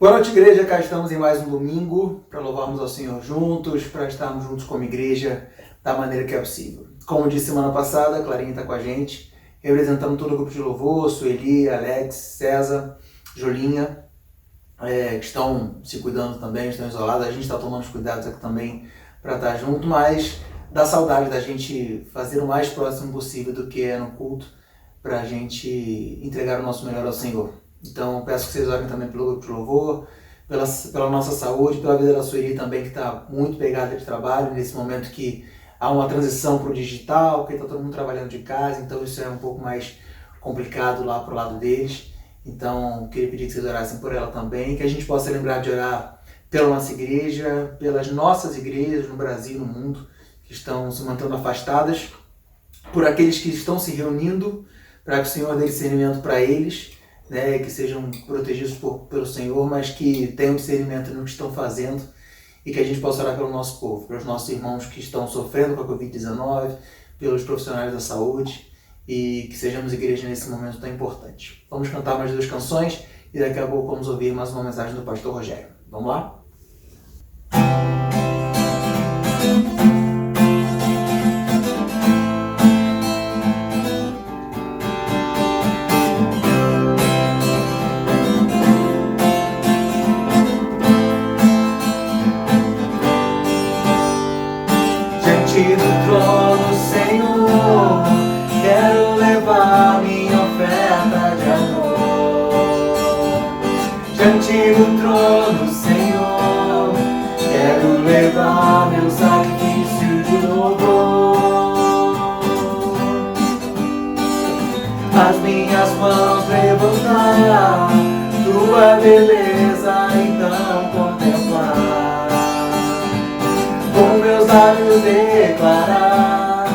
Boa noite, igreja. Cá estamos em mais um domingo para louvarmos ao Senhor juntos, para estarmos juntos como igreja da maneira que é possível. Como disse semana passada, a Clarinha está com a gente, representando todo o grupo de louvor, Sueli, Alex, César, Jolinha, que estão se cuidando também, estão isolados. A gente está tomando os cuidados aqui também para estar junto, mas dá saudade da gente fazer o mais próximo possível do que é no culto, para a gente entregar o nosso melhor ao Senhor. Então, peço que vocês orem também pelo grupo de louvor, pela nossa saúde, pela vida da Sueli também, que está muito pegada de trabalho, nesse momento que há uma transição para o digital, que está todo mundo trabalhando de casa, então isso é um pouco mais complicado lá para o lado deles. Então, queria pedir que vocês orassem por ela também, que a gente possa lembrar de orar pela nossa igreja, pelas nossas igrejas no Brasil e no mundo, que estão se mantendo afastadas, por aqueles que estão se reunindo, para que o Senhor dê discernimento para eles, né, que sejam protegidos pelo Senhor, mas que tenham discernimento no que estão fazendo e que a gente possa orar pelo nosso povo, pelos nossos irmãos que estão sofrendo com a Covid-19, pelos profissionais da saúde e que sejamos igreja nesse momento tão importante. Vamos cantar mais 2 canções e daqui a pouco vamos ouvir mais uma mensagem do pastor Rogério. Vamos lá? Diante do trono, Senhor, quero levar minha oferta de amor. Diante do trono, Senhor, quero levar meu sacrifício de louvor. As minhas mãos levantar, tua beleza então contemplar. Com meus lábios declarar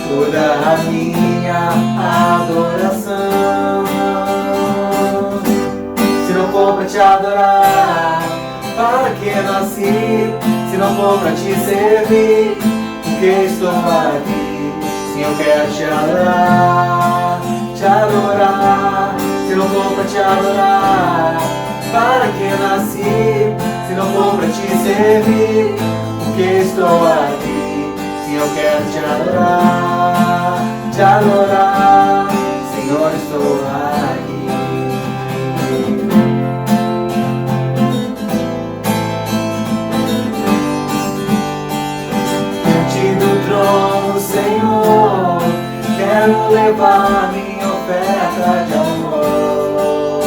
toda a minha adoração. Se não for pra te adorar, para que nasci? Se não for pra te servir, por que estou aqui? Sim, eu quero te adorar, te adorar. Se não for pra te adorar, para que nasci? Se não for pra te servir, que estou aqui, sim, eu quero te adorar, Senhor, estou aqui. Diante do trono, Senhor, quero levar minha oferta de amor.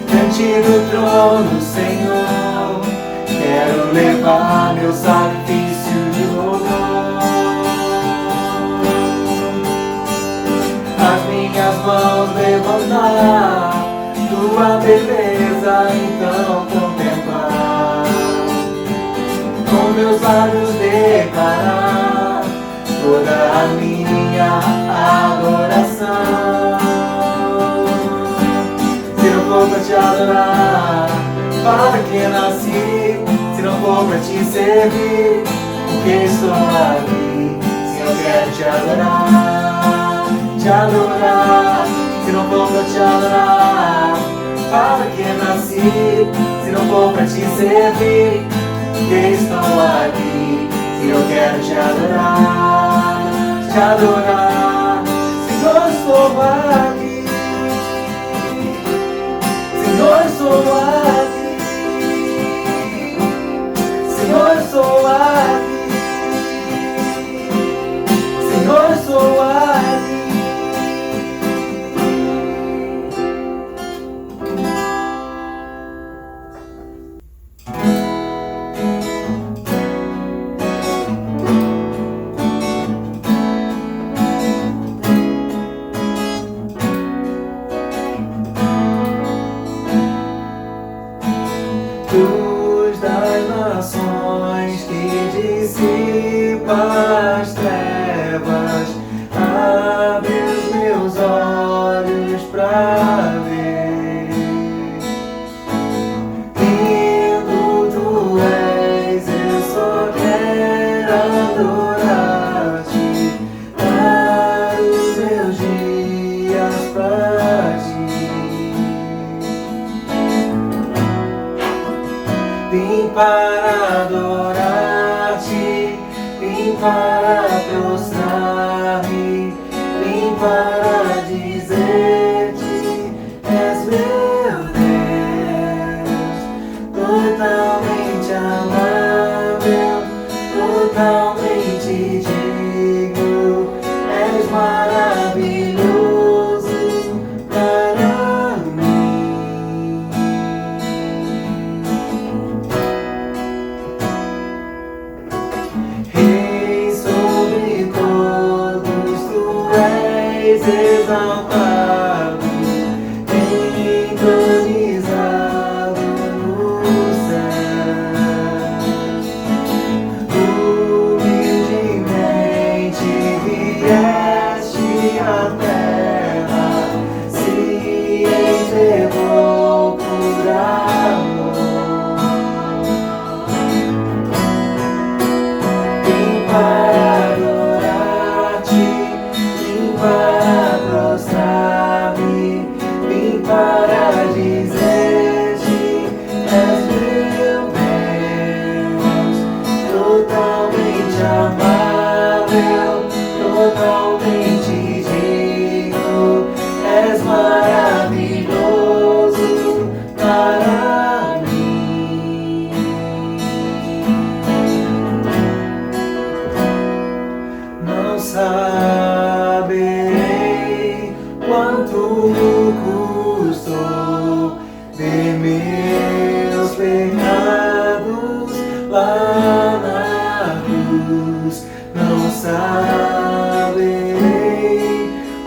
Diante do trono, Senhor, quero levar meu sacrifício de louvor. As minhas mãos levantar, tua beleza então contemplar. Com meus lábios declarar toda a minha adoração. Se não for pra te adorar, para que nasci? Se não for pra te servir, porque estou aqui? Se eu quero te adorar, se não for pra te adorar, para que nasci? Se não for pra te servir, porque estou aqui? Se eu quero te adorar, Senhor, estou aqui, Senhor, estou aqui. Senhor, sou aqui, Senhor, sou aqui. Luz das nações que dissipa as trevas, abre os meus olhos pra ver. Lindo tu és, eu só quero adorar-te, dar os meus dias pra ti. vim para adorar-te, vim para prostrar-me, vim para dizer-te, és meu Deus, totalmente amável, totalmente digno, és maravilhoso para mim. Rei sobre todos, tu és exaltado, entronizado no céu. Humildemente vieste à terra, se entregou por amor. Vim para adorar-te, vim para prostrar-me, vim para dizer-te, és meu Deus, totalmente amável, totalmente digno, és maravilhoso para mim. Não saberei quanto custou ver meus pecados lá na cruz. Não saberei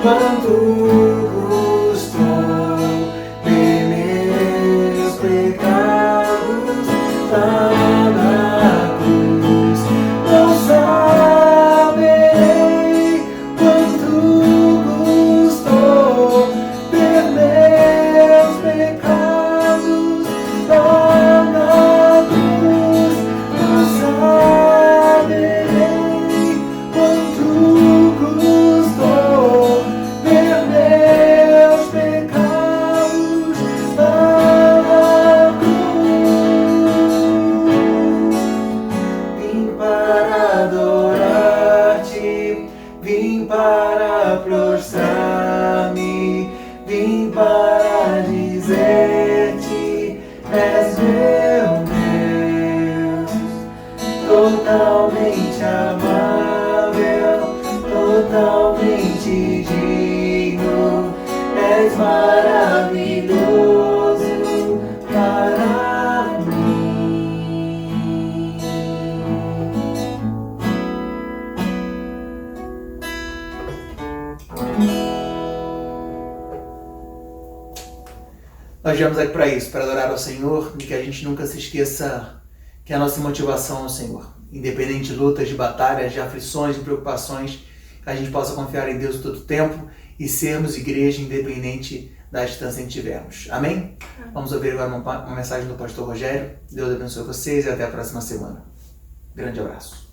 quanto custou ver meus pecados lá na cruz. Não saberei quanto custou ver meus pecados lá na cruz. Não saberei quanto custou ver meus pecados lá na cruz. Vim para adorar-te, vim para prostrar-me, vim para dizer-te, és meu Deus, totalmente amável, totalmente digno, és maravilhoso para mim. Nós viemos aqui para isso, para adorar ao Senhor e que a gente nunca se esqueça que a nossa motivação é o Senhor. Independente de lutas, de batalhas, de aflições, de preocupações, que a gente possa confiar em Deus todo o tempo e sermos igreja independente da distância em que tivermos. Amém? Vamos ouvir agora uma mensagem do pastor Rogério. Deus abençoe vocês e até a próxima semana. Grande abraço.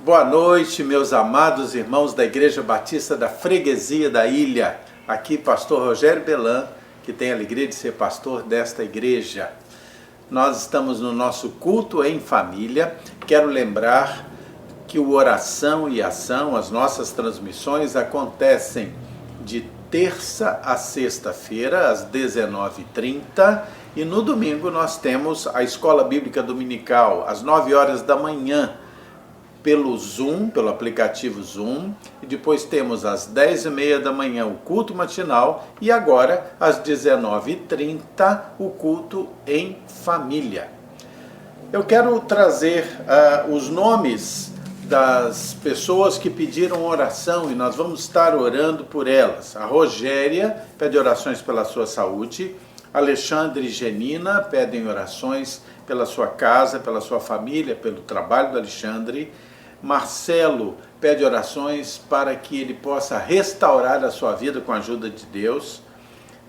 Boa noite, meus amados irmãos da Igreja Batista da Freguesia da Ilha. Aqui, pastor Rogério Belan, que tem a alegria de ser pastor desta igreja. Nós estamos no nosso culto em família. Quero lembrar que o Oração e Ação, as nossas transmissões, acontecem de terça a sexta-feira, às 19h30. E no domingo nós temos a Escola Bíblica Dominical, às 9 horas da manhã, pelo Zoom, pelo aplicativo Zoom, e depois temos às 10h30 da manhã o culto matinal e agora às 19h30 o culto em família. Eu quero trazer os nomes das pessoas que pediram oração e nós vamos estar orando por elas. A Rogéria pede orações pela sua saúde, Alexandre e Genina pedem orações pela sua casa, pela sua família, pelo trabalho do Alexandre. Marcelo pede orações para que ele possa restaurar a sua vida com a ajuda de Deus.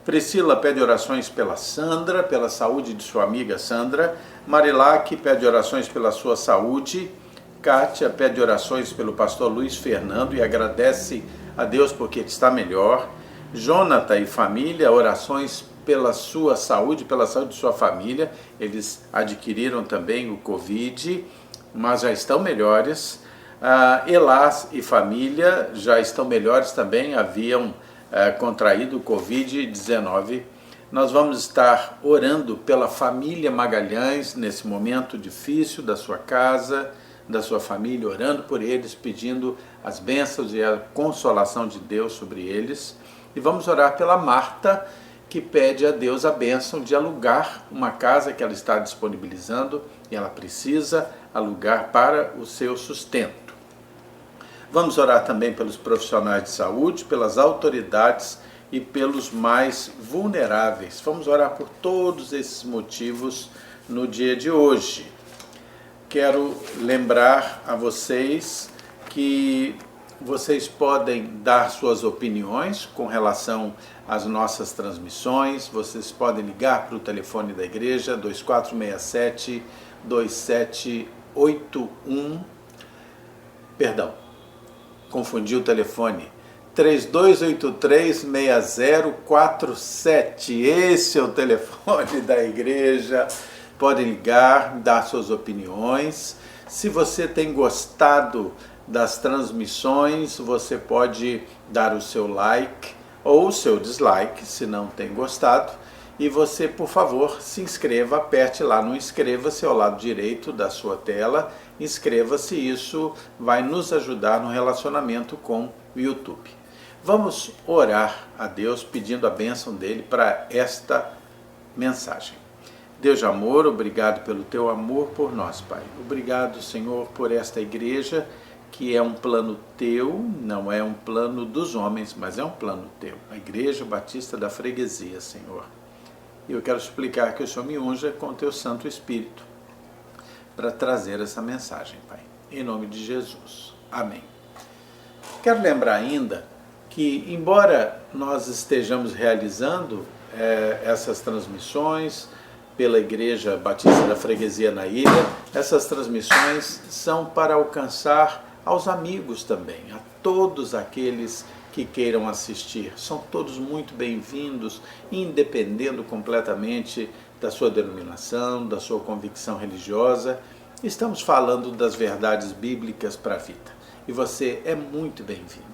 Priscila pede orações pela Sandra, pela saúde de sua amiga Sandra. Marilac pede orações pela sua saúde. Kátia pede orações pelo pastor Luiz Fernando e agradece a Deus porque ele está melhor. Jonathan e família, orações pela sua saúde, pela saúde de sua família. Eles adquiriram também o Covid, mas já estão melhores. Elas e família já estão melhores também, haviam contraído o Covid-19. Nós vamos estar orando pela família Magalhães nesse momento difícil da sua casa, da sua família, orando por eles, pedindo as bênçãos e a consolação de Deus sobre eles. E vamos orar pela Marta, que pede a Deus a bênção de alugar uma casa que ela está disponibilizando e ela precisa alugar para o seu sustento. Vamos orar também pelos profissionais de saúde, pelas autoridades e pelos mais vulneráveis. Vamos orar por todos esses motivos no dia de hoje. Quero lembrar a vocês que vocês podem dar suas opiniões com relação às nossas transmissões. Vocês podem ligar para o telefone da igreja 2467-2781. Perdão, confundi o telefone. 3283-6047. Esse é o telefone da igreja. Pode ligar, dar suas opiniões. Se você tem gostado das transmissões, você pode dar o seu like ou o seu dislike, se não tem gostado. E você, por favor, se inscreva, aperte lá no inscreva-se ao lado direito da sua tela. Inscreva-se, isso vai nos ajudar no relacionamento com o YouTube. Vamos orar a Deus pedindo a bênção dele para esta mensagem. Deus de amor, obrigado pelo teu amor por nós, Pai. Obrigado, Senhor, por esta igreja que é um plano teu, não é um plano dos homens, mas é um plano teu. A Igreja Batista da Freguesia, Senhor. E eu quero suplicar que o Senhor me unja com o teu Santo Espírito para trazer essa mensagem, Pai. Em nome de Jesus. Amém. Quero lembrar ainda que, embora nós estejamos realizando essas transmissões pela Igreja Batista da Freguesia na Ilha, essas transmissões são para alcançar aos amigos também, a todos aqueles que queiram assistir. São todos muito bem-vindos, independendo completamente da sua denominação, da sua convicção religiosa. Estamos falando das verdades bíblicas para a vida. E você é muito bem-vindo.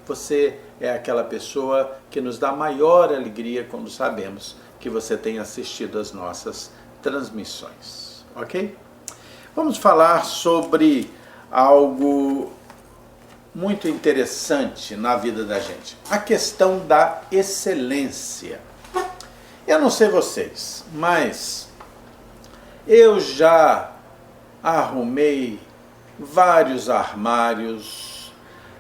Você é aquela pessoa que nos dá maior alegria quando sabemos que você tem assistido às nossas transmissões, ok? Vamos falar sobre algo muito interessante na vida da gente, a questão da excelência. Eu não sei vocês, mas eu já arrumei vários armários,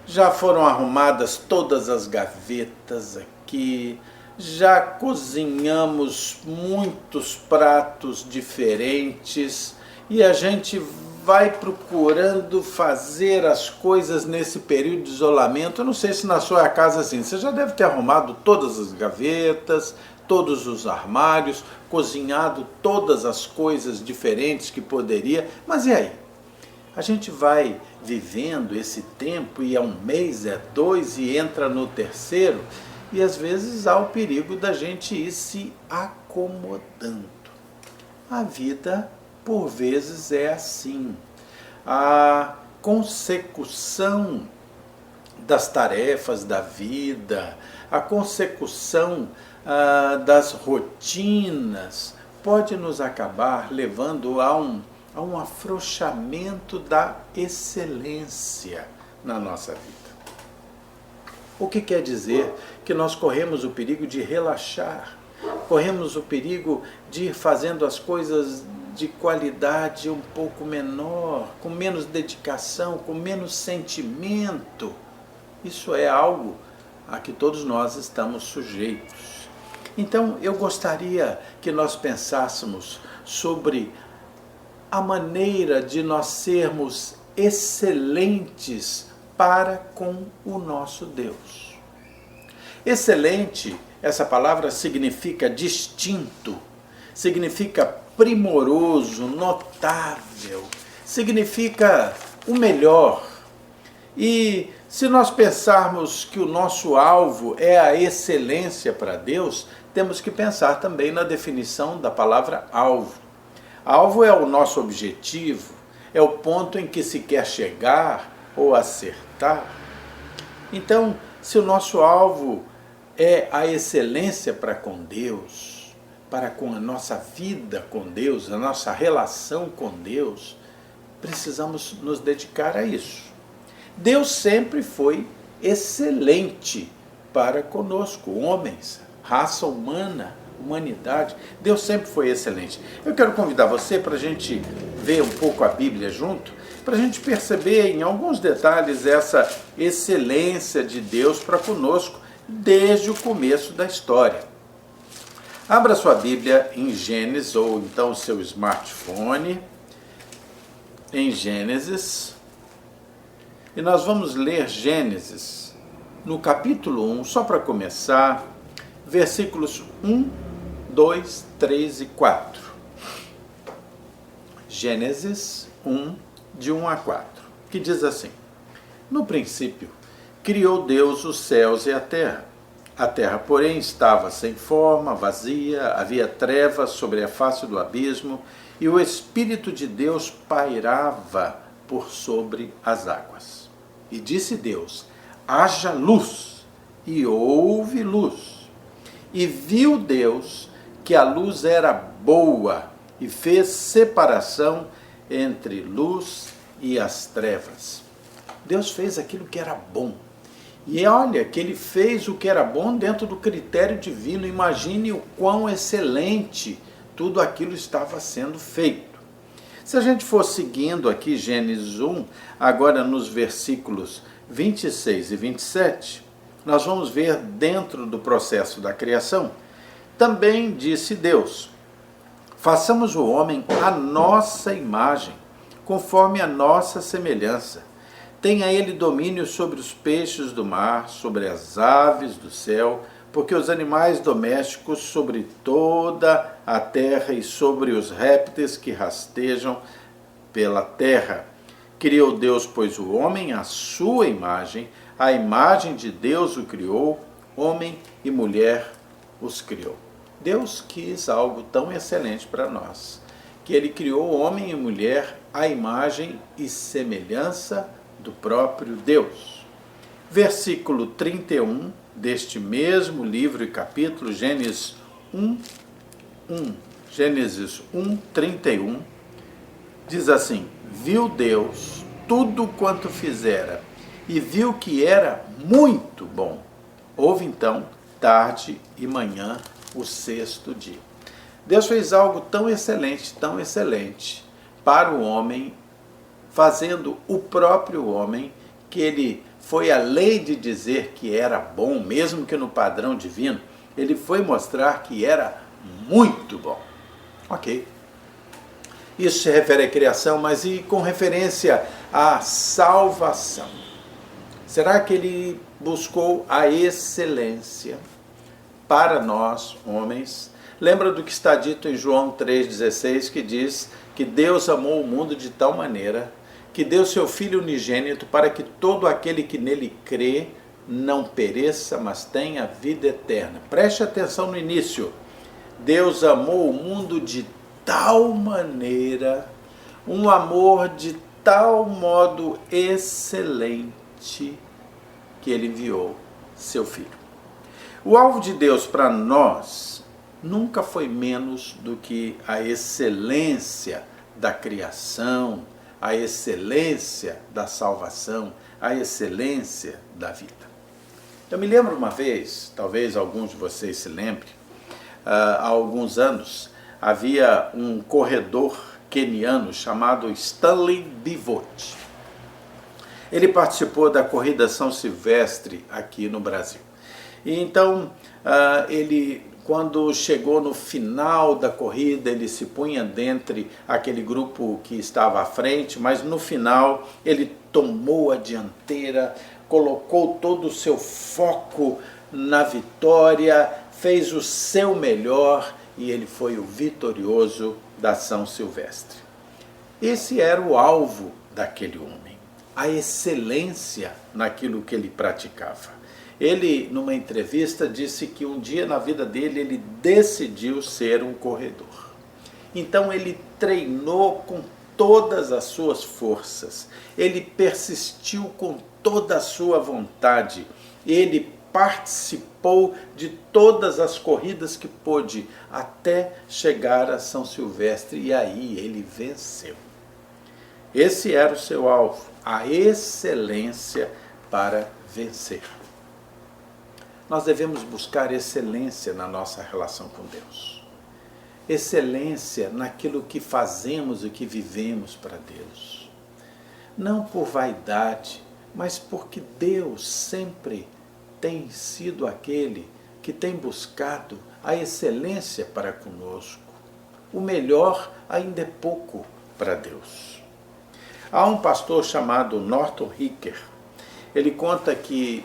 já foram arrumadas todas as gavetas aqui, já cozinhamos muitos pratos diferentes e a gente vai procurando fazer as coisas nesse período de isolamento. Eu não sei se na sua casa assim, você já deve ter arrumado todas as gavetas, todos os armários, cozinhado todas as coisas diferentes que poderia, mas e aí? A gente vai vivendo esse tempo e é um mês, é dois e entra no terceiro, e às vezes há o perigo da gente ir se acomodando. A vida, por vezes, é assim. A consecução das tarefas da vida, a consecução das rotinas, pode nos acabar levando a um afrouxamento da excelência na nossa vida. O que quer dizer que nós corremos o perigo de relaxar, corremos o perigo de ir fazendo as coisas de qualidade um pouco menor, com menos dedicação, com menos sentimento. Isso é algo a que todos nós estamos sujeitos. Então, eu gostaria que nós pensássemos sobre a maneira de nós sermos excelentes para com o nosso Deus. Excelente, essa palavra significa distinto, significa primoroso, notável, significa o melhor. E se nós pensarmos que o nosso alvo é a excelência para Deus, temos que pensar também na definição da palavra alvo. Alvo é o nosso objetivo, é o ponto em que se quer chegar ou acertar. Então, se o nosso alvo é a excelência para com Deus, para com a nossa vida com Deus, a nossa relação com Deus, precisamos nos dedicar a isso. Deus sempre foi excelente para conosco, homens, raça humana, humanidade. Deus sempre foi excelente. Eu quero convidar você para a gente ver um pouco a Bíblia junto, para a gente perceber em alguns detalhes essa excelência de Deus para conosco desde o começo da história. Abra sua Bíblia em Gênesis, ou então o seu smartphone, em Gênesis, e nós vamos ler Gênesis no capítulo 1, só para começar, versículos 1, 2, 3 e 4. Gênesis 1, de 1 a 4, que diz assim: No princípio, criou Deus os céus e a terra. A terra, porém, estava sem forma, vazia, havia trevas sobre a face do abismo, e o Espírito de Deus pairava por sobre as águas. E disse Deus: haja luz, e houve luz. E viu Deus que a luz era boa, e fez separação entre luz e as trevas. Deus fez aquilo que era bom. E olha que ele fez o que era bom dentro do critério divino. Imagine o quão excelente tudo aquilo estava sendo feito. Se a gente for seguindo aqui Gênesis 1, agora nos versículos 26 e 27, nós vamos ver dentro do processo da criação. Também disse Deus: façamos o homem à nossa imagem, conforme a nossa semelhança. Tenha ele domínio sobre os peixes do mar, sobre as aves do céu, porque os animais domésticos sobre toda a terra e sobre os répteis que rastejam pela terra. Criou Deus, pois, o homem à sua imagem, a imagem de Deus o criou, homem e mulher os criou. Deus quis algo tão excelente para nós, que ele criou homem e mulher à imagem e semelhança do próprio Deus. Versículo 31 deste mesmo livro e capítulo, Gênesis 1, Gênesis 1, 31, diz assim: viu Deus tudo quanto fizera, e viu que era muito bom. Houve então tarde e manhã, o sexto dia. Deus fez algo tão excelente para o homem, fazendo o próprio homem, que ele foi além de dizer que era bom, mesmo que no padrão divino, ele foi mostrar que era muito bom. Ok. Isso se refere à criação, mas e com referência à salvação? Será que ele buscou a excelência para nós, homens? Lembra do que está dito em João 3,16, que diz que Deus amou o mundo de tal maneira que deu seu Filho unigênito para que todo aquele que nele crê não pereça, mas tenha vida eterna. Preste atenção no início. Deus amou o mundo de tal maneira, um amor de tal modo excelente, que ele enviou seu Filho. O alvo de Deus para nós nunca foi menos do que a excelência da criação, a excelência da salvação, a excelência da vida. Eu me lembro uma vez, talvez alguns de vocês se lembrem, há alguns anos, havia um corredor queniano chamado Stanley Bivotti. Ele participou da corrida São Silvestre aqui no Brasil. E então, quando chegou no final da corrida, ele se punha dentre aquele grupo que estava à frente, mas no final ele tomou a dianteira, colocou todo o seu foco na vitória, fez o seu melhor e ele foi o vitorioso da São Silvestre. Esse era o alvo daquele homem, a excelência naquilo que ele praticava. Ele, numa entrevista, disse que um dia na vida dele ele decidiu ser um corredor. Então ele treinou com todas as suas forças, ele persistiu com toda a sua vontade, ele participou de todas as corridas que pôde até chegar a São Silvestre, e aí ele venceu. Esse era o seu alvo, a excelência para vencer. Nós devemos buscar excelência na nossa relação com Deus. Excelência naquilo que fazemos e que vivemos para Deus. Não por vaidade, mas porque Deus sempre tem sido aquele que tem buscado a excelência para conosco. O melhor ainda é pouco para Deus. Há um pastor chamado Norton Ricker. Ele conta que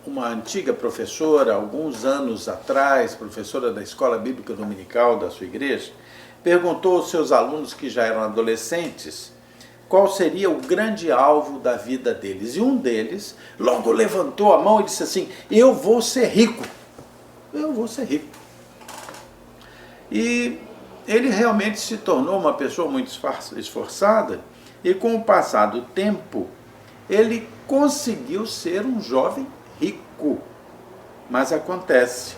uma antiga professora, alguns anos atrás, professora da Escola Bíblica Dominical da sua igreja, perguntou aos seus alunos que já eram adolescentes qual seria o grande alvo da vida deles. E um deles logo levantou a mão e disse assim: eu vou ser rico. Eu vou ser rico. E ele realmente se tornou uma pessoa muito esforçada e com o passar do tempo ele conseguiu ser um jovem rico. Mas acontece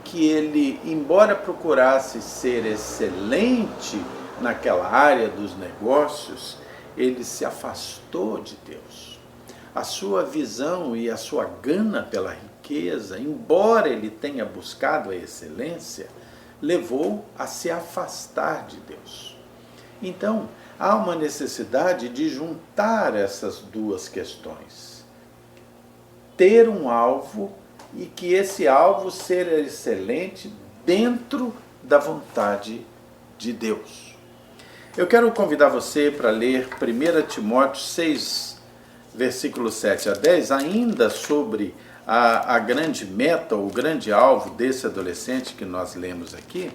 que ele, embora procurasse ser excelente naquela área dos negócios, ele se afastou de Deus. A sua visão e a sua gana pela riqueza, embora ele tenha buscado a excelência, levou a se afastar de Deus. Então, há uma necessidade de juntar essas duas questões. Ter um alvo e que esse alvo seja excelente dentro da vontade de Deus. Eu quero convidar você para ler 1 Timóteo 6, versículos 7 a 10, ainda sobre a grande meta, o grande alvo desse adolescente que nós lemos aqui,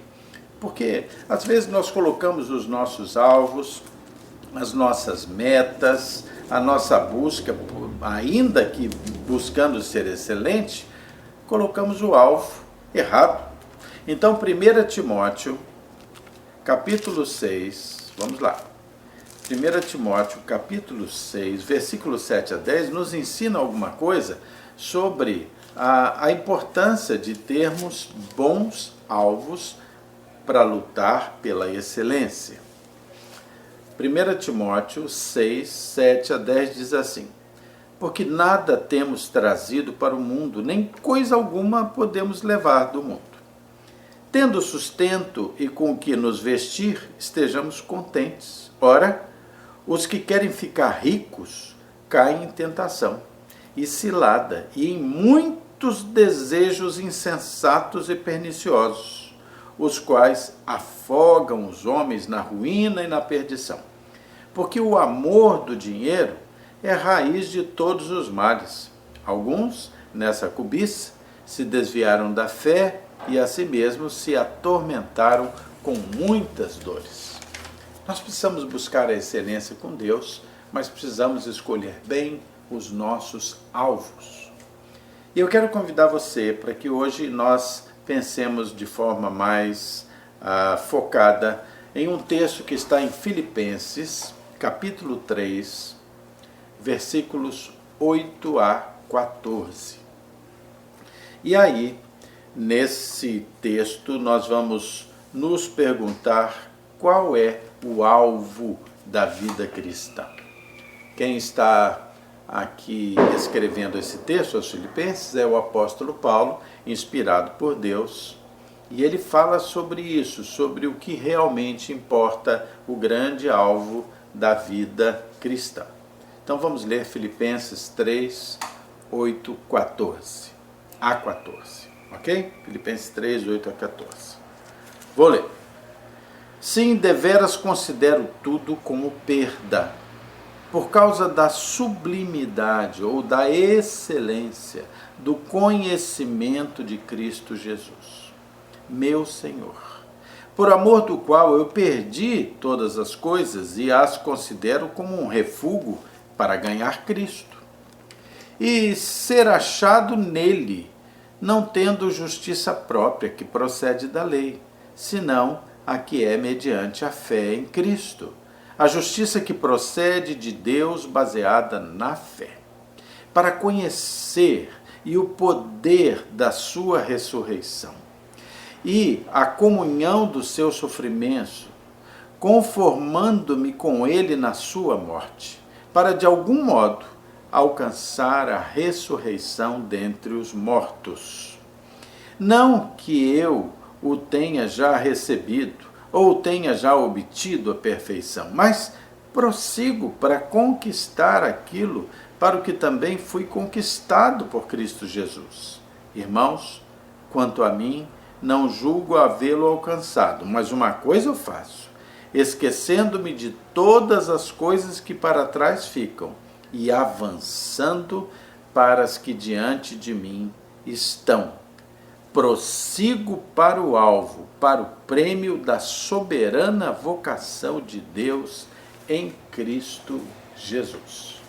porque às vezes nós colocamos os nossos alvos, as nossas metas, a nossa busca, ainda que buscando ser excelente, colocamos o alvo errado. Então, 1 Timóteo, capítulo 6, vamos lá. 1 Timóteo, capítulo 6, versículos 7 a 10, nos ensina alguma coisa sobre a importância de termos bons alvos para lutar pela excelência. 1 Timóteo 6, 7 a 10 diz assim: porque nada temos trazido para o mundo, nem coisa alguma podemos levar do mundo. Tendo sustento e com o que nos vestir, estejamos contentes. Ora, os que querem ficar ricos caem em tentação e cilada, e em muitos desejos insensatos e perniciosos, os quais afogam os homens na ruína e na perdição. Porque o amor do dinheiro é raiz de todos os males. Alguns, nessa cobiça, se desviaram da fé e a si mesmos se atormentaram com muitas dores. Nós precisamos buscar a excelência com Deus, mas precisamos escolher bem os nossos alvos. E eu quero convidar você para que hoje nós pensemos de forma mais focada em um texto que está em Filipenses, capítulo 3, versículos 8 a 14. E aí, nesse texto, nós vamos nos perguntar qual é o alvo da vida cristã. Quem está aqui escrevendo esse texto aos Filipenses é o apóstolo Paulo, inspirado por Deus, e ele fala sobre isso, sobre o que realmente importa, o grande alvo da vida cristã. Então vamos ler Filipenses 3, 8, 14 a 14, ok? Filipenses 3, 8 a 14. Vou ler. Sim, deveras considero tudo como perda, por causa da sublimidade ou da excelência do conhecimento de Cristo Jesus, meu Senhor, por amor do qual eu perdi todas as coisas e as considero como um refúgio para ganhar Cristo e ser achado nele, não tendo justiça própria que procede da lei, senão a que é mediante a fé em Cristo, a justiça que procede de Deus baseada na fé, para conhecer e o poder da sua ressurreição e a comunhão dos seus sofrimentos, conformando-me com ele na sua morte, para de algum modo alcançar a ressurreição dentre os mortos. Não que eu o tenha já recebido ou tenha já obtido a perfeição, mas prossigo para conquistar aquilo para o que também fui conquistado por Cristo Jesus. Irmãos, quanto a mim, não julgo havê-lo alcançado, mas uma coisa eu faço, esquecendo-me de todas as coisas que para trás ficam e avançando para as que diante de mim estão. Prossigo para o alvo, para o prêmio da soberana vocação de Deus em Cristo Jesus.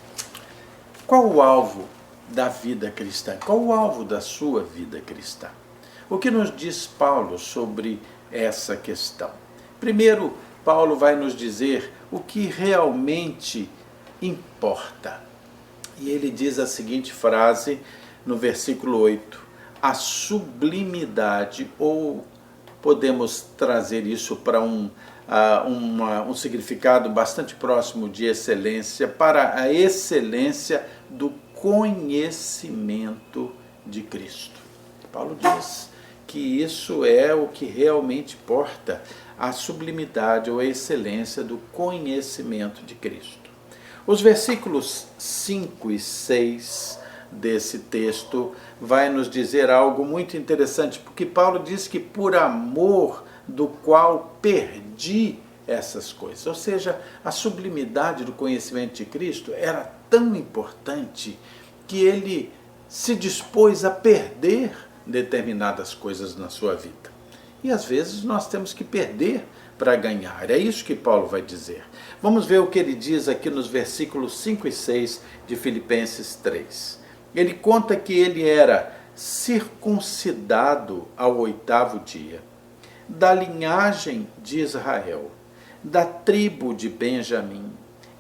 Qual o alvo da vida cristã? Qual o alvo da sua vida cristã? O que nos diz Paulo sobre essa questão? Primeiro, Paulo vai nos dizer o que realmente importa. E ele diz a seguinte frase no versículo 8: a sublimidade, ou podemos trazer isso para um significado bastante próximo de excelência, para a excelência do conhecimento de Cristo. Paulo diz que isso é o que realmente importa, a sublimidade ou a excelência do conhecimento de Cristo. Os versículos 5 e 6 desse texto vai nos dizer algo muito interessante, porque Paulo diz que por amor do qual perdi essas coisas, ou seja, a sublimidade do conhecimento de Cristo era tão importante que ele se dispôs a perder determinadas coisas na sua vida. E às vezes nós temos que perder para ganhar. É isso que Paulo vai dizer. Vamos ver o que ele diz aqui nos versículos 5 e 6 de Filipenses 3. Ele conta que ele era circuncidado ao 8º dia, da linhagem de Israel, da tribo de Benjamim,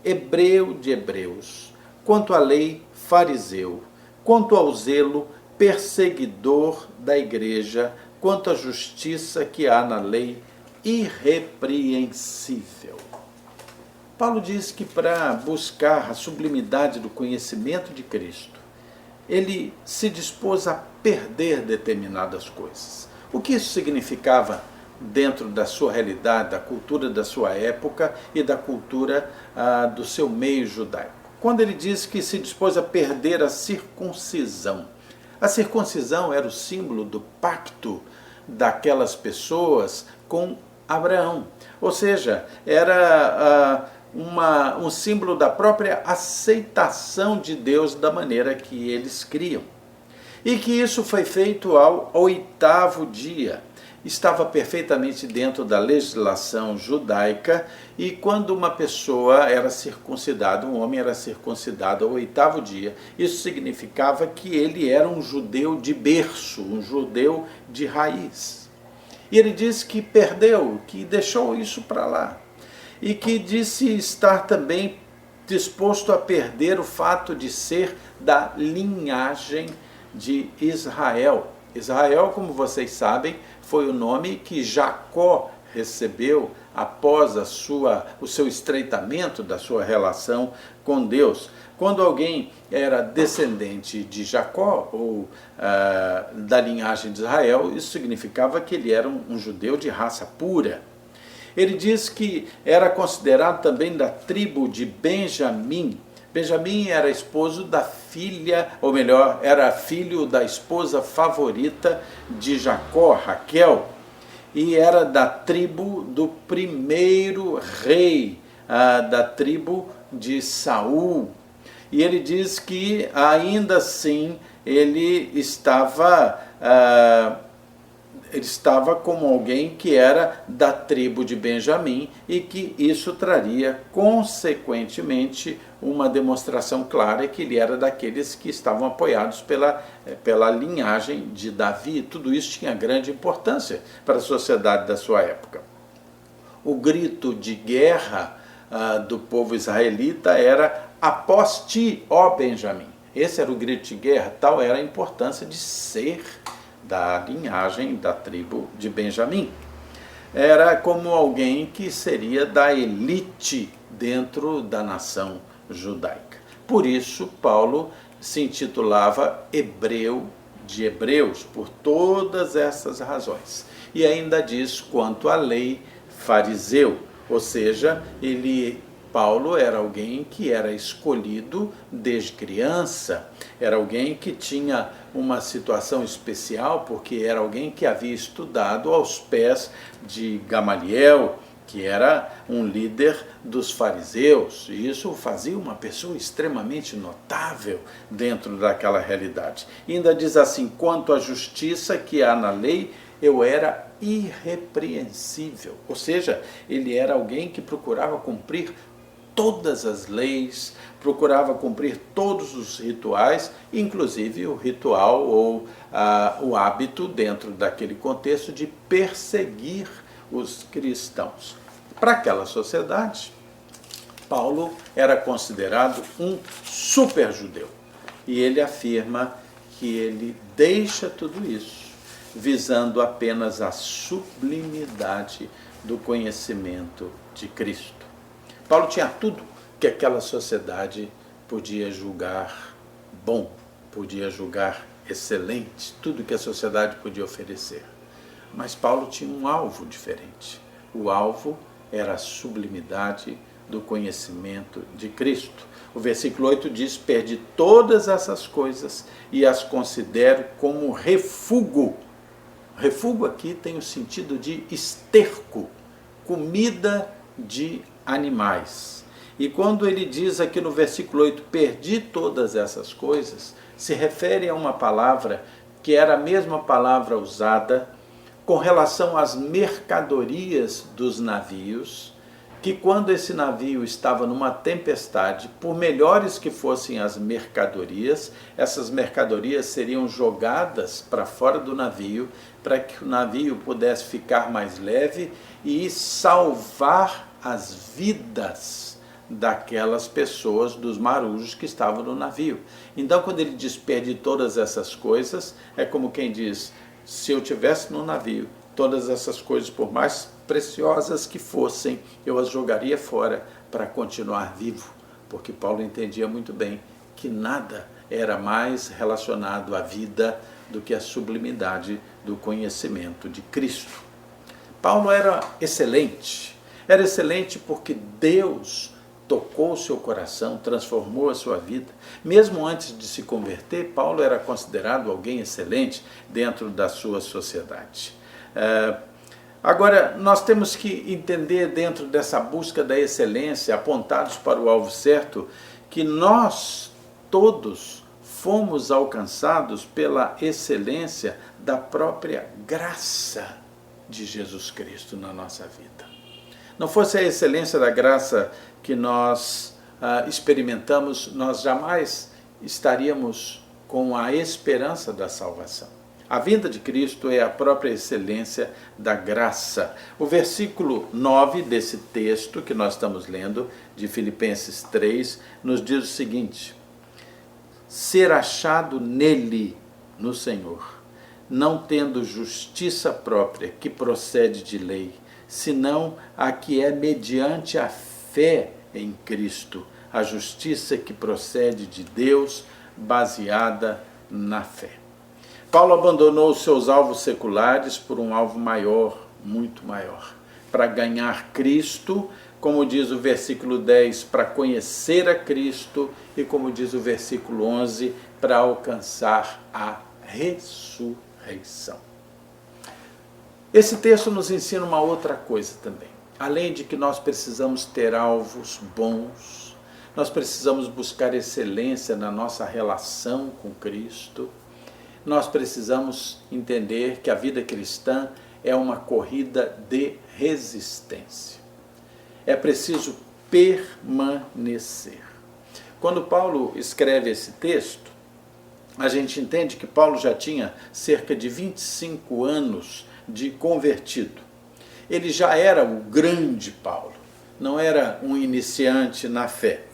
hebreu de hebreus, quanto à lei, fariseu, quanto ao zelo, perseguidor da igreja, quanto à justiça que há na lei, irrepreensível. Paulo diz que para buscar a sublimidade do conhecimento de Cristo, ele se dispôs a perder determinadas coisas. O que isso significava dentro da sua realidade, da cultura da sua época e da cultura do seu meio judaico? Quando ele diz que se dispôs a perder a circuncisão. A circuncisão era o símbolo do pacto daquelas pessoas com Abraão. Ou seja, era um símbolo da própria aceitação de Deus da maneira que eles criam. E que isso foi feito ao 8º dia. Estava perfeitamente dentro da legislação judaica, e quando uma pessoa era circuncidada, um homem era circuncidado ao 8º dia, isso significava que ele era um judeu de berço, um judeu de raiz. E ele diz que perdeu, que deixou isso para lá, e que disse estar também disposto a perder o fato de ser da linhagem de Israel. Israel, como vocês sabem, foi o nome que Jacó recebeu após o seu estreitamento da sua relação com Deus. Quando alguém era descendente de Jacó, ou da linhagem de Israel, isso significava que ele era um judeu de raça pura. Ele diz que era considerado também da tribo de Benjamim. Benjamim era esposo da filha, ou melhor, era filho da esposa favorita de Jacó, Raquel, e era da tribo do primeiro rei, da tribo de Saul. E ele diz que ainda assim ele estava ele estava como alguém que era da tribo de Benjamim e que isso traria, consequentemente, uma demonstração clara que ele era daqueles que estavam apoiados pela linhagem de Davi. Tudo isso tinha grande importância para a sociedade da sua época. O grito de guerra do povo israelita era após ti, ó Benjamim. Esse era o grito de guerra, tal era a importância de ser da linhagem da tribo de Benjamim. Era como alguém que seria da elite dentro da nação judaica. Por isso, Paulo se intitulava Hebreu de Hebreus, por todas essas razões. E ainda diz quanto à lei, fariseu, ou seja, Paulo era alguém que era escolhido desde criança, era alguém que tinha uma situação especial, porque era alguém que havia estudado aos pés de Gamaliel, que era um líder dos fariseus, e isso fazia uma pessoa extremamente notável dentro daquela realidade. E ainda diz assim, quanto à justiça que há na lei, eu era irrepreensível, ou seja, ele era alguém que procurava cumprir todas as leis, procurava cumprir todos os rituais, inclusive o ritual ou o hábito dentro daquele contexto de perseguir os cristãos. Para aquela sociedade, Paulo era considerado um super judeu. E ele afirma que ele deixa tudo isso, visando apenas a sublimidade do conhecimento de Cristo. Paulo tinha tudo que aquela sociedade podia julgar bom, podia julgar excelente, tudo que a sociedade podia oferecer. Mas Paulo tinha um alvo diferente. O alvo era a sublimidade do conhecimento de Cristo. O versículo 8 diz, perdi todas essas coisas e as considero como refúgio. Refúgio aqui tem o sentido de esterco, comida de animais. E quando ele diz aqui no versículo 8, perdi todas essas coisas, se refere a uma palavra que era a mesma palavra usada com relação às mercadorias dos navios, que quando esse navio estava numa tempestade, por melhores que fossem as mercadorias, essas mercadorias seriam jogadas para fora do navio, para que o navio pudesse ficar mais leve e salvar as vidas daquelas pessoas, dos marujos que estavam no navio. Então, quando ele diz perdi todas essas coisas, é como quem diz, se eu tivesse no navio, todas essas coisas, por mais preciosas que fossem, eu as jogaria fora para continuar vivo, porque Paulo entendia muito bem que nada era mais relacionado à vida do que a sublimidade do conhecimento de Cristo. Paulo era excelente porque Deus tocou o seu coração, transformou a sua vida. Mesmo antes de se converter, Paulo era considerado alguém excelente dentro da sua sociedade. Agora, nós temos que entender dentro dessa busca da excelência, apontados para o alvo certo, que nós todos fomos alcançados pela excelência da própria graça de Jesus Cristo na nossa vida. Não fosse a excelência da graça que nós experimentamos, nós jamais estaríamos com a esperança da salvação. A vinda de Cristo é a própria excelência da graça. O versículo 9 desse texto que nós estamos lendo, de Filipenses 3, nos diz o seguinte: ser achado nele, no Senhor, não tendo justiça própria que procede de lei, senão a que é mediante a fé em Cristo, a justiça que procede de Deus, baseada na fé. Paulo abandonou os seus alvos seculares por um alvo maior, muito maior, para ganhar Cristo, como diz o versículo 10, para conhecer a Cristo, e como diz o versículo 11, para alcançar a ressurreição. Esse texto nos ensina uma outra coisa também. Além de que nós precisamos ter alvos bons, nós precisamos buscar excelência na nossa relação com Cristo, nós precisamos entender que a vida cristã é uma corrida de resistência. É preciso permanecer. Quando Paulo escreve esse texto, a gente entende que Paulo já tinha cerca de 25 anos de convertido. Ele já era o grande Paulo, não era um iniciante na fé.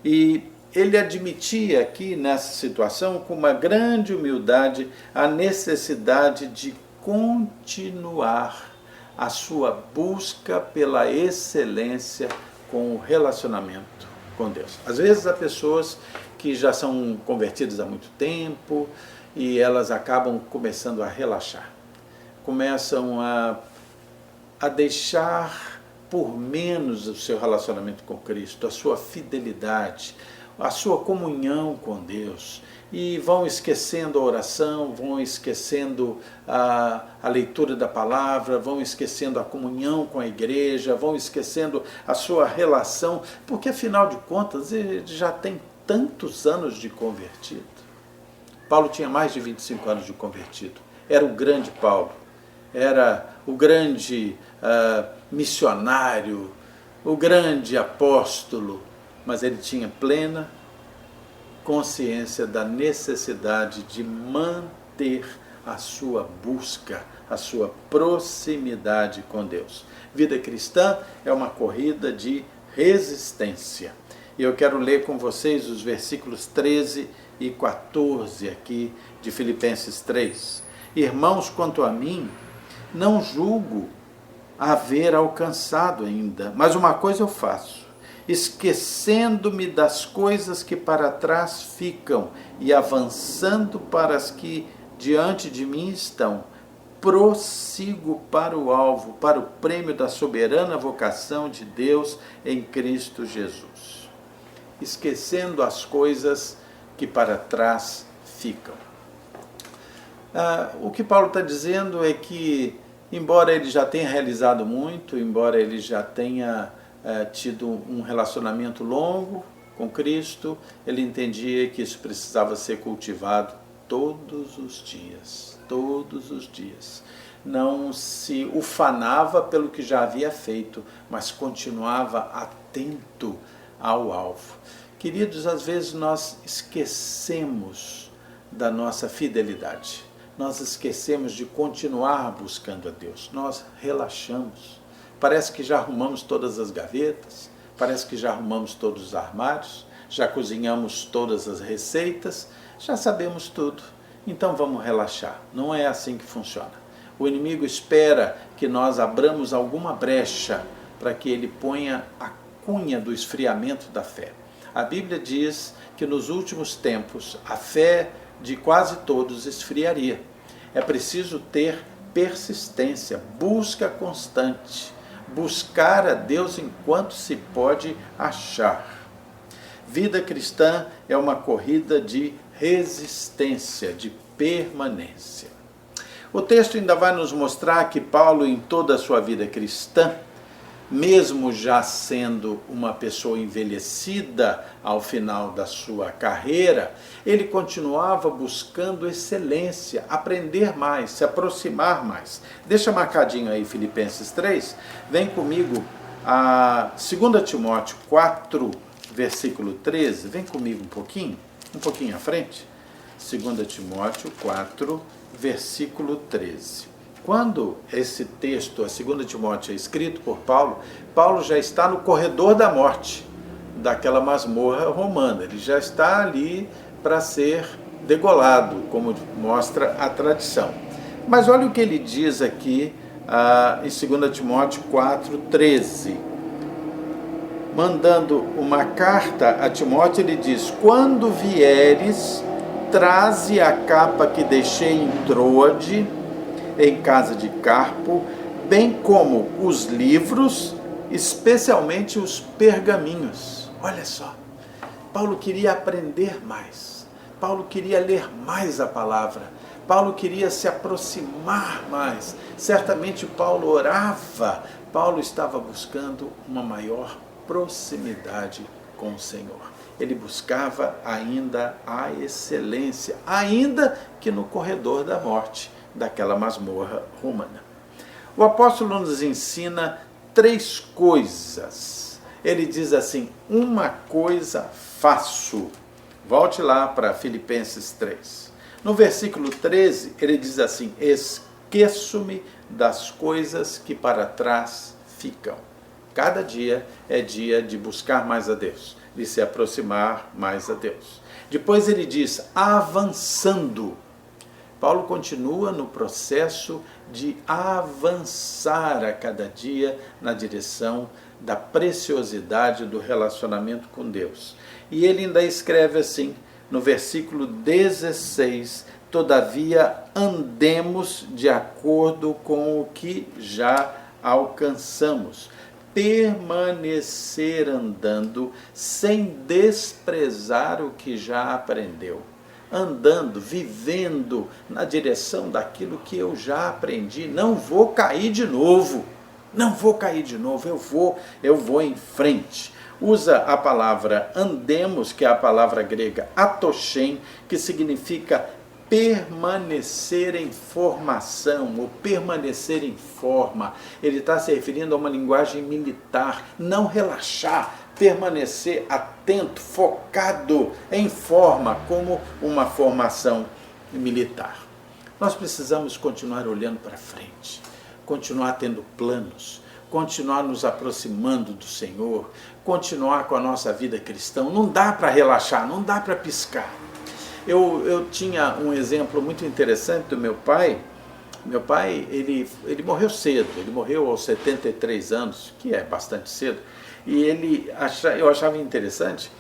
E ele admitia aqui nessa situação, com uma grande humildade, a necessidade de continuar a sua busca pela excelência com o relacionamento com Deus. Às vezes há pessoas que já são convertidas há muito tempo e elas acabam começando a relaxar, começam a deixar por menos o seu relacionamento com Cristo, a sua fidelidade, a sua comunhão com Deus, e vão esquecendo a oração, vão esquecendo a leitura da palavra, vão esquecendo a comunhão com a igreja, vão esquecendo a sua relação, porque afinal de contas ele já tem tantos anos de convertido. Paulo tinha mais de 25 anos de convertido, era o grande Paulo, era o grande missionário, o grande apóstolo, mas ele tinha plena consciência da necessidade de manter a sua busca, a sua proximidade com Deus. Vida cristã é uma corrida de resistência. E eu quero ler com vocês os versículos 13 e 14 aqui de Filipenses 3. Irmãos, quanto a mim, não julgo haver alcançado ainda, mas uma coisa eu faço, esquecendo-me das coisas que para trás ficam e avançando para as que diante de mim estão, prossigo para o alvo, para o prêmio da soberana vocação de Deus em Cristo Jesus. Esquecendo as coisas que para trás ficam. O que Paulo está dizendo é que, embora ele já tenha realizado muito, embora ele já tenha tido um relacionamento longo com Cristo, ele entendia que isso precisava ser cultivado todos os dias, todos os dias. Não se ufanava pelo que já havia feito, mas continuava atento ao alvo. Queridos, às vezes nós esquecemos da nossa fidelidade, nós esquecemos de continuar buscando a Deus, nós relaxamos. Parece que já arrumamos todas as gavetas, parece que já arrumamos todos os armários, já cozinhamos todas as receitas, já sabemos tudo, então vamos relaxar. Não é assim que funciona. O inimigo espera que nós abramos alguma brecha para que ele ponha a cunha do esfriamento da fé. A Bíblia diz que nos últimos tempos a fé de quase todos esfriaria. É preciso ter persistência, busca constante, buscar a Deus enquanto se pode achar. Vida cristã é uma corrida de resistência, de permanência. O texto ainda vai nos mostrar que Paulo, em toda a sua vida cristã, mesmo já sendo uma pessoa envelhecida ao final da sua carreira, ele continuava buscando excelência, aprender mais, se aproximar mais. Deixa marcadinho aí Filipenses 3, vem comigo a 2 Timóteo 4, versículo 13, vem comigo um pouquinho à frente. 2 Timóteo 4, versículo 13. Quando esse texto, a 2 Timóteo, é escrito por Paulo, Paulo já está no corredor da morte, daquela masmorra romana. Ele já está ali para ser degolado, como mostra a tradição. Mas olha o que ele diz aqui em 2 Timóteo 4, 13. Mandando uma carta a Timóteo, ele diz: quando vieres, traze a capa que deixei em Troade, em casa de Carpo, bem como os livros, especialmente os pergaminhos. Olha só, Paulo queria aprender mais, Paulo queria ler mais a palavra, Paulo queria se aproximar mais. Certamente Paulo orava, Paulo estava buscando uma maior proximidade com o Senhor. ele buscava ainda a excelência, ainda que no corredor da morte, daquela masmorra romana. O apóstolo nos ensina 3 coisas. Ele diz assim: uma coisa faço. Volte lá para Filipenses 3. No versículo 13, ele diz assim: esqueço-me das coisas que para trás ficam. Cada dia é dia de buscar mais a Deus, de se aproximar mais a Deus. Depois ele diz: avançando. Paulo continua no processo de avançar a cada dia na direção da preciosidade do relacionamento com Deus. E ele ainda escreve assim, no versículo 16: todavia andemos de acordo com o que já alcançamos. Permanecer andando sem desprezar o que já aprendeu. Andando, vivendo na direção daquilo que eu já aprendi. Não vou cair de novo. Não vou cair de novo. Eu vou em frente. Usa a palavra andemos, que é a palavra grega atoshen, que significa permanecer em formação, ou permanecer em forma. Ele está se referindo a uma linguagem militar. Não relaxar, permanecer atento, focado em forma, como uma formação militar. Nós precisamos continuar olhando para frente, continuar tendo planos, continuar nos aproximando do Senhor, continuar com a nossa vida cristã. Não dá para relaxar, não dá para piscar. Eu tinha um exemplo muito interessante do meu pai. Meu pai, ele morreu cedo, ele morreu aos 73 anos, que é bastante cedo. E eu achava interessante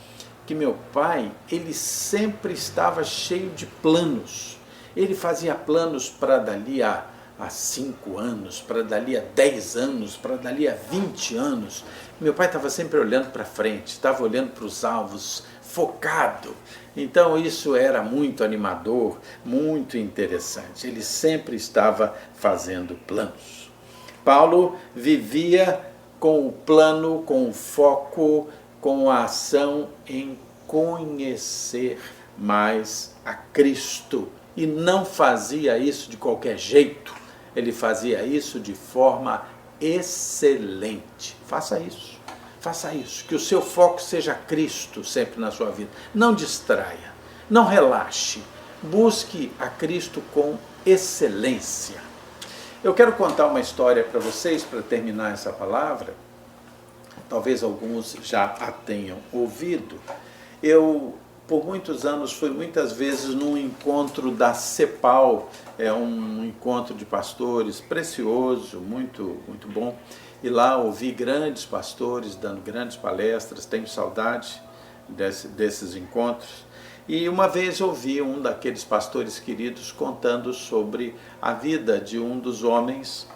que meu pai, ele sempre estava cheio de planos. Ele fazia planos para dali a 5 anos, para dali a 10 anos, para dali a 20 anos. Meu pai estava sempre olhando para frente, estava olhando para os alvos, focado. Então isso era muito animador, muito interessante. Ele sempre estava fazendo planos. Paulo vivia com o plano, com o foco, com a ação em conhecer mais a Cristo. E não fazia isso de qualquer jeito. Ele fazia isso de forma excelente. Faça isso. Faça isso, que o seu foco seja Cristo sempre na sua vida. Não distraia, não relaxe, busque a Cristo com excelência. Eu quero contar uma história para vocês, para terminar essa palavra. Talvez alguns já a tenham ouvido. Eu, por muitos anos, fui muitas vezes num encontro da CEPAL, é um encontro de pastores precioso, muito, muito bom. E lá ouvi grandes pastores dando grandes palestras, tenho saudade desses encontros. E uma vez ouvi um daqueles pastores queridos contando sobre a vida de um dos homens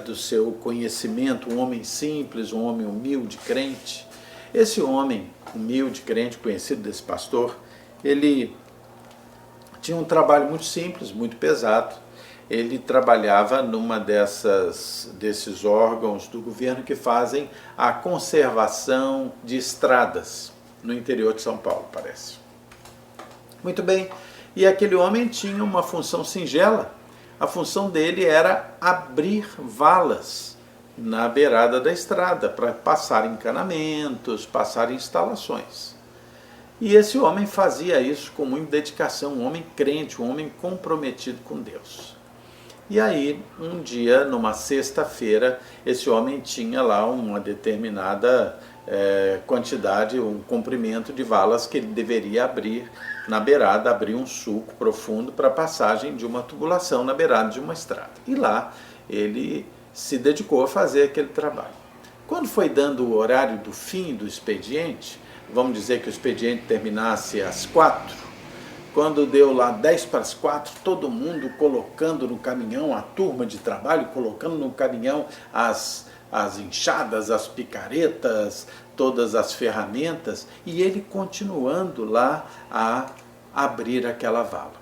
do seu conhecimento, um homem simples, um homem humilde, crente. Esse homem humilde, crente, conhecido desse pastor, ele tinha um trabalho muito simples, muito pesado. Ele trabalhava numa desses órgãos do governo que fazem a conservação de estradas no interior de São Paulo, parece. Muito bem, e aquele homem tinha uma função singela. A função dele era abrir valas na beirada da estrada para passar encanamentos, passar instalações. E esse homem fazia isso com muita dedicação, um homem crente, um homem comprometido com Deus. E aí, um dia, numa sexta-feira, esse homem tinha lá uma determinada quantidade, um comprimento de valas que ele deveria abrir na beirada, abrir um sulco profundo para a passagem de uma tubulação na beirada de uma estrada. E lá ele se dedicou a fazer aquele trabalho. Quando foi dando o horário do fim do expediente, vamos dizer que o expediente terminasse às 4, quando deu lá 10 para as 4, todo mundo colocando no caminhão, a turma de trabalho colocando no caminhão as enxadas, as picaretas, todas as ferramentas, e ele continuando lá a abrir aquela vala.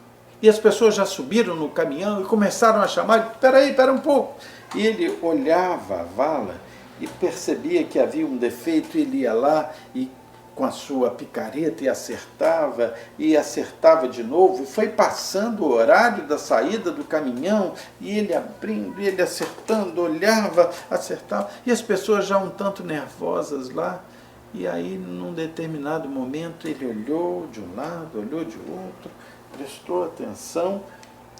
E as pessoas já subiram no caminhão e começaram a chamar: espera um pouco. E ele olhava a vala e percebia que havia um defeito, ele ia lá e com a sua picareta e acertava de novo, e foi passando o horário da saída do caminhão, e ele abrindo, e ele acertando, olhava, acertava, e as pessoas já um tanto nervosas lá, e aí num determinado momento ele olhou de um lado, olhou de outro, prestou atenção,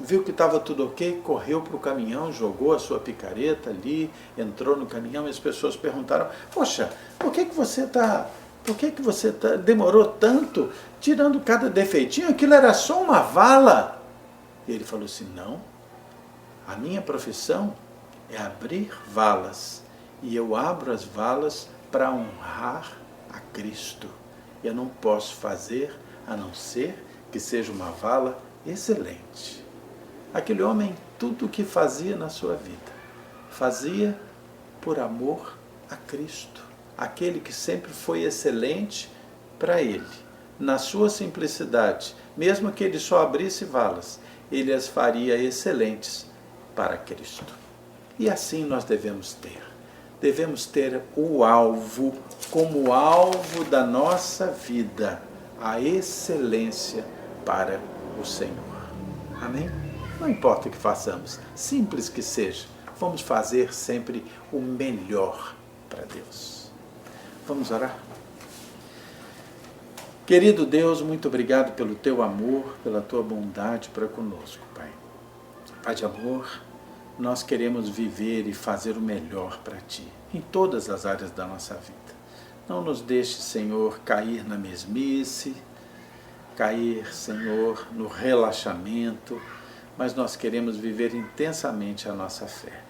viu que estava tudo ok, correu para o caminhão, jogou a sua picareta ali, entrou no caminhão, e as pessoas perguntaram: poxa, por que você demorou tanto, tirando cada defeitinho? Aquilo era só uma vala. E ele falou assim: não, a minha profissão é abrir valas, e eu abro as valas para honrar a Cristo. Eu não posso fazer a não ser que seja uma vala excelente. Aquele homem, tudo o que fazia na sua vida, fazia por amor a Cristo, aquele que sempre foi excelente para ele. Na sua simplicidade, mesmo que ele só abrisse valas, ele as faria excelentes para Cristo. E assim nós devemos ter. Devemos ter o alvo como alvo da nossa vida, a excelência para o Senhor. Amém? Não importa o que façamos, simples que seja, vamos fazer sempre o melhor para Deus. Vamos orar? Querido Deus, muito obrigado pelo teu amor, pela tua bondade para conosco, Pai. Pai de amor, nós queremos viver e fazer o melhor para Ti, em todas as áreas da nossa vida. Não nos deixe, Senhor, cair na mesmice, cair, Senhor, no relaxamento, mas nós queremos viver intensamente a nossa fé.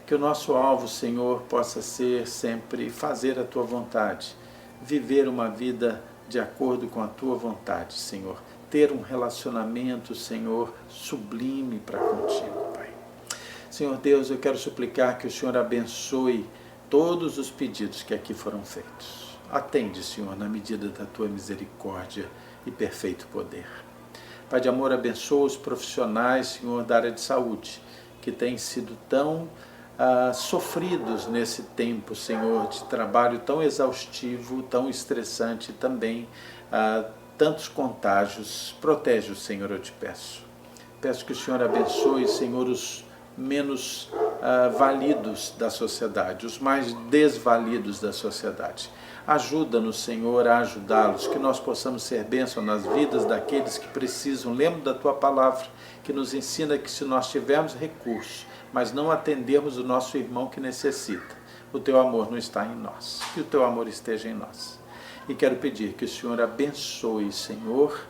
Que o nosso alvo, Senhor, possa ser sempre fazer a Tua vontade, viver uma vida de acordo com a Tua vontade, Senhor, ter um relacionamento, Senhor, sublime para contigo, Pai. Senhor Deus, eu quero suplicar que o Senhor abençoe todos os pedidos que aqui foram feitos. Atende, Senhor, na medida da Tua misericórdia e perfeito poder. Pai de amor, abençoa os profissionais, Senhor, da área de saúde, que têm sido tão sofridos nesse tempo, Senhor, de trabalho tão exaustivo, tão estressante, também tantos contágios. Protege o Senhor, eu te peço. Peço que o Senhor abençoe, Senhor, os menos validos da sociedade, os mais desvalidos da sociedade. Ajuda-nos, Senhor, a ajudá-los, que nós possamos ser bênção nas vidas daqueles que precisam. Lembra da Tua palavra, que nos ensina que se nós tivermos recursos, mas não atendermos o nosso irmão que necessita, o Teu amor não está em nós, que o Teu amor esteja em nós. E quero pedir que o Senhor abençoe, Senhor,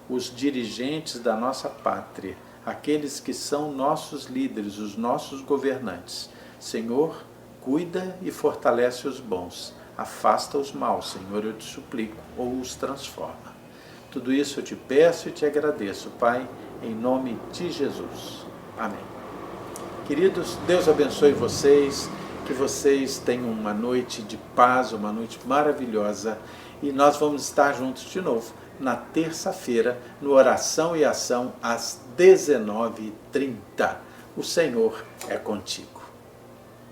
os dirigentes da nossa pátria, aqueles que são nossos líderes, os nossos governantes. Senhor, cuida e fortalece os bons, afasta os maus, Senhor, eu te suplico, ou os transforma. Tudo isso eu te peço e te agradeço, Pai, em nome de Jesus. Amém. Queridos, Deus abençoe vocês, que vocês tenham uma noite de paz, uma noite maravilhosa, e nós vamos estar juntos de novo na terça-feira, no Oração e Ação, às 19h30. O Senhor é contigo.